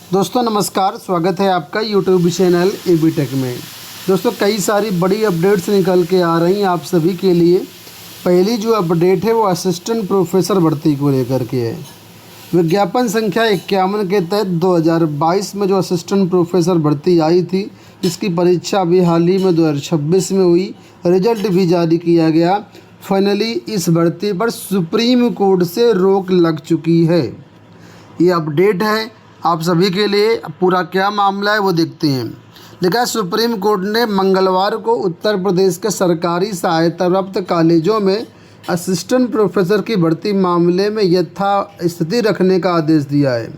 दोस्तों नमस्कार, स्वागत है आपका यूट्यूब चैनल एबी टेक में। दोस्तों कई सारी बड़ी अपडेट्स निकल के आ रही हैं आप सभी के लिए। पहली जो अपडेट है वो असिस्टेंट प्रोफेसर भर्ती को लेकर के है। विज्ञापन संख्या 51 के तहत 2022 में जो असिस्टेंट प्रोफेसर भर्ती आई थी, इसकी परीक्षा अभी हाल ही में 2026 में हुई। रिजल्ट भी जारी किया गया। फाइनली इस भर्ती पर सुप्रीम कोर्ट से रोक लग चुकी है। ये अपडेट है आप सभी के लिए। पूरा क्या मामला है वो देखते हैं। लिखा है, सुप्रीम कोर्ट ने मंगलवार को उत्तर प्रदेश के सरकारी सहायता प्राप्त कॉलेजों में असिस्टेंट प्रोफेसर की भर्ती मामले में यथास्थिति रखने का आदेश दिया है।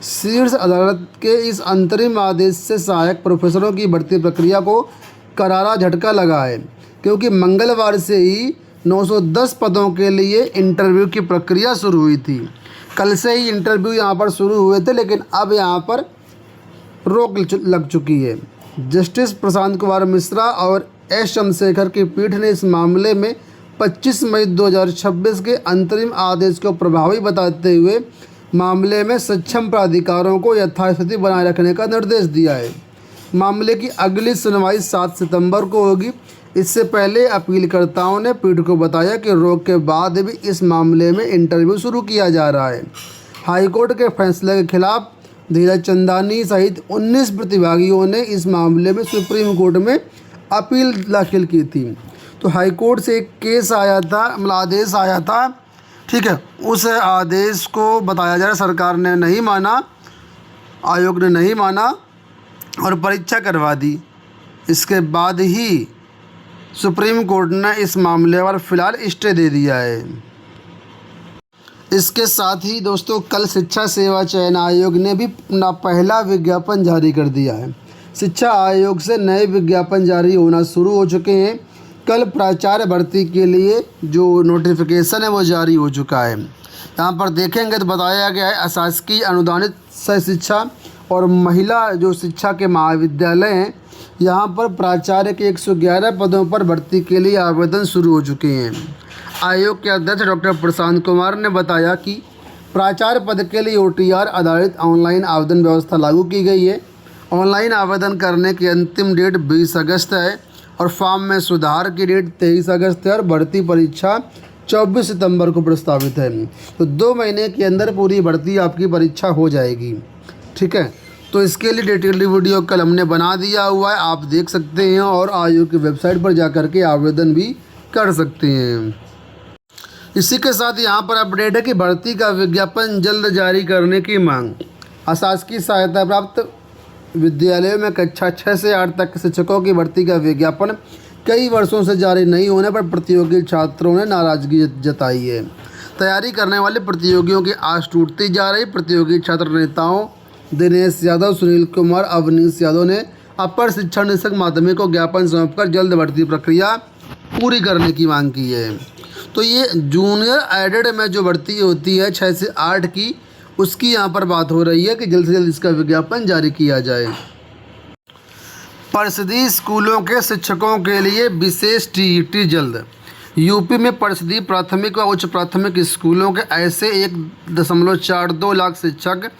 शीर्ष अदालत के इस अंतरिम आदेश से सहायक प्रोफेसरों की भर्ती प्रक्रिया को करारा झटका लगा है, क्योंकि मंगलवार से ही 910 पदों के लिए इंटरव्यू की प्रक्रिया शुरू हुई थी। कल से ही इंटरव्यू यहाँ पर शुरू हुए थे, लेकिन अब यहाँ पर रोक लग चुकी है। जस्टिस प्रशांत कुमार मिश्रा और एस चंद्रशेखर की पीठ ने इस मामले में 25 मई 2026 के अंतरिम आदेश को प्रभावी बताते हुए मामले में सक्षम प्राधिकारों को यथास्थिति बनाए रखने का निर्देश दिया है। मामले की अगली सुनवाई 7 सितंबर को होगी। इससे पहले अपीलकर्ताओं ने पीठ को बताया कि रोक के बाद भी इस मामले में इंटरव्यू शुरू किया जा रहा है। हाईकोर्ट के फैसले के खिलाफ धीरज चंदानी सहित 19 प्रतिभागियों ने इस मामले में सुप्रीम कोर्ट में अपील दाखिल की थी। तो हाईकोर्ट से एक केस आया था, मतलब आदेश आया था, ठीक है। उस आदेश को बताया जा रहा है सरकार ने नहीं माना, आयोग ने नहीं माना और परीक्षा करवा दी। इसके बाद ही सुप्रीम कोर्ट ने इस मामले पर फिलहाल स्टे दे दिया है। इसके साथ ही दोस्तों कल शिक्षा सेवा चयन आयोग ने भी अपना पहला विज्ञापन जारी कर दिया है। शिक्षा आयोग से नए विज्ञापन जारी होना शुरू हो चुके हैं। कल प्राचार्य भर्ती के लिए जो नोटिफिकेशन है वो जारी हो चुका है। यहाँ पर देखेंगे तो बताया गया है, अशासकीय अनुदानित सह शिक्षा और महिला जो शिक्षा के महाविद्यालय हैं, यहाँ पर प्राचार्य के 111 पदों पर भर्ती के लिए आवेदन शुरू हो चुके हैं। आयोग के अध्यक्ष डॉक्टर प्रशांत कुमार ने बताया कि प्राचार्य पद के लिए OTR आधारित ऑनलाइन आवेदन व्यवस्था लागू की गई है। ऑनलाइन आवेदन करने की अंतिम डेट 20 अगस्त है और फॉर्म में सुधार की डेट 23 अगस्त है और भर्ती परीक्षा 24 सितंबर को प्रस्तावित है। तो 2 महीने के अंदर पूरी भर्ती आपकी परीक्षा हो जाएगी, ठीक है। तो इसके लिए डिटेल्ड वीडियो कल हमने बना दिया हुआ है, आप देख सकते हैं और आयोग की वेबसाइट पर जाकर के आवेदन भी कर सकते हैं। इसी के साथ यहाँ पर अपडेट है कि भर्ती का विज्ञापन जल्द जारी करने की मांग। अशासकीय सहायता प्राप्त विद्यालयों में कक्षा 6 से 8 तक के शिक्षकों की भर्ती का विज्ञापन कई वर्षों से जारी नहीं होने पर प्रतियोगी छात्रों ने नाराजगी जताई है। तैयारी करने वाले प्रतियोगियों की आस टूटती जा रही। प्रतियोगी छात्र नेताओं दिनेश यादव, सुनील कुमार, अवनीश यादव ने अपर शिक्षा निदेशक माध्यमिक को ज्ञापन सौंपकर जल्द भर्ती प्रक्रिया पूरी करने की मांग की है। तो ये जूनियर एडेड में जो भर्ती होती है 6 से 8 की, उसकी यहाँ पर बात हो रही है कि जल्द से जल्द इसका विज्ञापन जारी किया जाए। परिषदीय स्कूलों के शिक्षकों के लिए विशेष TET जल्द। यूपी में परिषदीय प्राथमिक व उच्च प्राथमिक स्कूलों के ऐसे 1.42 लाख शिक्षक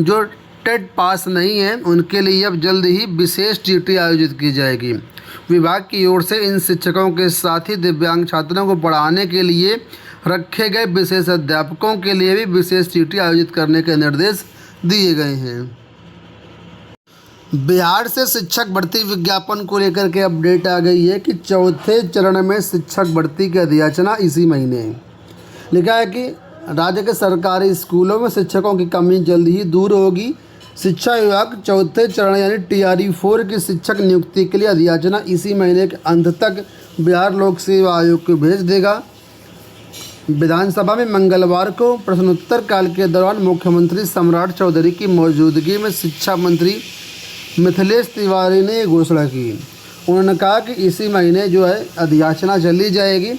जो टेट पास नहीं हैं, उनके लिए अब जल्द ही विशेष TET आयोजित की जाएगी। विभाग की ओर से इन शिक्षकों के साथ ही दिव्यांग छात्रों को पढ़ाने के लिए रखे गए विशेष अध्यापकों के लिए भी विशेष TET आयोजित करने के निर्देश दिए गए हैं। बिहार से शिक्षक भर्ती विज्ञापन को लेकर के अपडेट आ गई है कि चौथे चरण में शिक्षक भर्ती की अधिसूचना इसी महीने है। लिखा है कि राज्य के सरकारी स्कूलों में शिक्षकों की कमी जल्द ही दूर होगी। शिक्षा विभाग चौथे चरण यानी TRE-4 की शिक्षक नियुक्ति के लिए अधिसूचना इसी महीने के अंत तक बिहार लोक सेवा आयोग को भेज देगा। विधानसभा में मंगलवार को प्रश्नोत्तर काल के दौरान मुख्यमंत्री सम्राट चौधरी की मौजूदगी में शिक्षा मंत्री मिथिलेश तिवारी ने घोषणा की। उन्होंने कहा कि इसी महीने जो है अधिसूचना चली जाएगी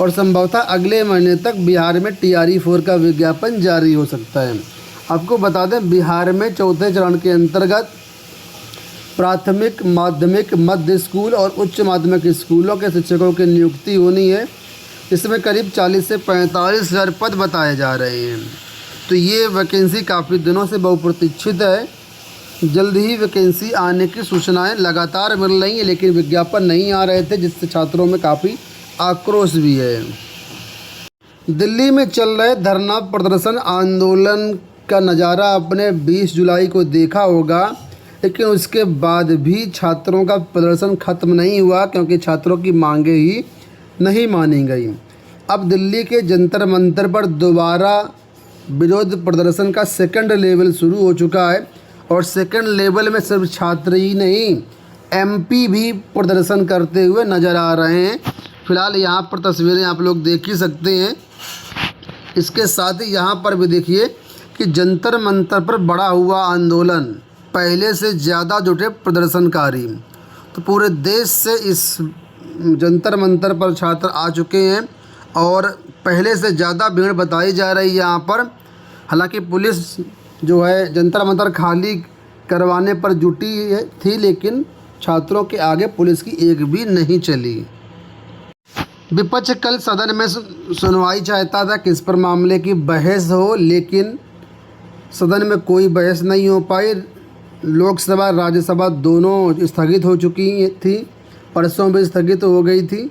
और संभवतः अगले महीने तक बिहार में TRE-4 का विज्ञापन जारी हो सकता है। आपको बता दें, बिहार में चौथे चरण के अंतर्गत प्राथमिक, माध्यमिक, मध्य स्कूल और उच्च माध्यमिक स्कूलों के शिक्षकों की नियुक्ति होनी है। इसमें करीब 40 से 45 हज़ार पद बताए जा रहे हैं। तो ये वैकेंसी काफ़ी दिनों से बहुप्रतीक्षित है। जल्द ही वैकेंसी आने की सूचनाएं लगातार मिल रही हैं, लेकिन विज्ञापन नहीं आ रहे थे, जिससे छात्रों में काफ़ी आक्रोश भी है। दिल्ली में चल रहे धरना प्रदर्शन आंदोलन का नज़ारा आपने 20 जुलाई को देखा होगा, लेकिन उसके बाद भी छात्रों का प्रदर्शन ख़त्म नहीं हुआ, क्योंकि छात्रों की मांगें ही नहीं मानी गई। अब दिल्ली के जंतर मंतर पर दोबारा विरोध प्रदर्शन का सेकंड लेवल शुरू हो चुका है, और सेकंड लेवल में सिर्फ छात्र ही नहीं, एमपी भी प्रदर्शन करते हुए नज़र आ रहे हैं। फ़िलहाल यहाँ पर तस्वीरें आप लोग देख ही सकते हैं। इसके साथ ही यहाँ पर भी देखिए कि जंतर मंतर पर बड़ा हुआ आंदोलन, पहले से ज़्यादा जुटे प्रदर्शनकारी। तो पूरे देश से इस जंतर मंतर पर छात्र आ चुके हैं, और पहले से ज़्यादा भीड़ बताई जा रही है यहाँ पर। हालांकि पुलिस जो है जंतर मंतर खाली करवाने पर जुटी थी, लेकिन छात्रों के आगे पुलिस की एक भी नहीं चली। विपक्ष कल सदन में सुनवाई चाहता था कि इस पर मामले की बहस हो, लेकिन सदन में कोई बहस नहीं हो पाई। लोकसभा राज्यसभा दोनों स्थगित हो चुकी थी, परसों भी स्थगित हो गई थी।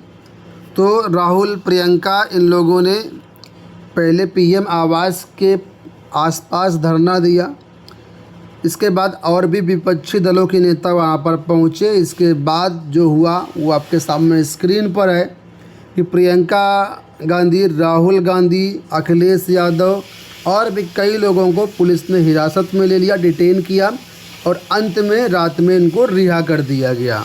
तो राहुल प्रियंका इन लोगों ने पहले पीएम आवास के आसपास धरना दिया। इसके बाद और भी विपक्षी दलों के नेता वहां पर पहुंचे। इसके बाद जो हुआ वो आपके सामने स्क्रीन पर है कि प्रियंका गांधी, राहुल गांधी, अखिलेश यादव और भी कई लोगों को पुलिस ने हिरासत में ले लिया, डिटेन किया, और अंत में रात में इनको रिहा कर दिया गया।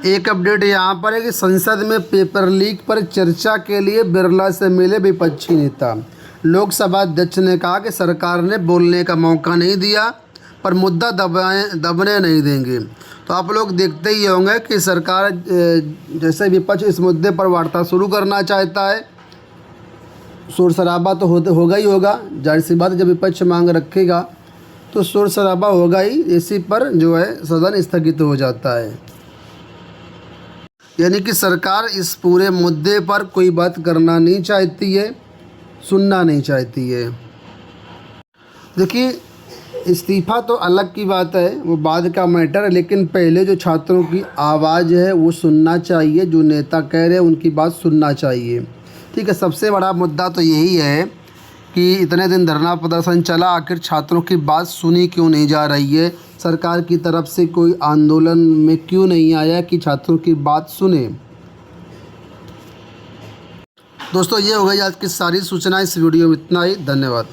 एक अपडेट यहाँ पर है कि संसद में पेपर लीक पर चर्चा के लिए बिरला से मिले विपक्षी नेता। लोकसभा अध्यक्ष ने कहा कि सरकार ने बोलने का मौका नहीं दिया, पर मुद्दा दबने नहीं देंगे। तो आप लोग देखते ही होंगे कि सरकार जैसे विपक्ष इस मुद्दे पर वार्ता शुरू करना चाहता है, शोर शराबा तो होगा ही होगा। जाहिर सी बात है, जब विपक्ष मांग रखेगा तो शोर शराबा होगा ही। इसी पर जो है सदन स्थगित हो जाता है। यानी कि सरकार इस पूरे मुद्दे पर कोई बात करना नहीं चाहती है, सुनना नहीं चाहती है। देखिए, इस्तीफ़ा तो अलग की बात है, वो बाद का मैटर है, लेकिन पहले जो छात्रों की आवाज़ है वो सुनना चाहिए। जो नेता कह रहे हैं उनकी बात सुनना चाहिए। ठीक है, सबसे बड़ा मुद्दा तो यही है कि इतने दिन धरना प्रदर्शन चला, आखिर छात्रों की बात सुनी क्यों नहीं जा रही है? सरकार की तरफ से कोई आंदोलन में क्यों नहीं आया कि छात्रों की बात सुने? दोस्तों, ये हो गई आज की सारी सूचना। इस वीडियो में इतना ही। धन्यवाद।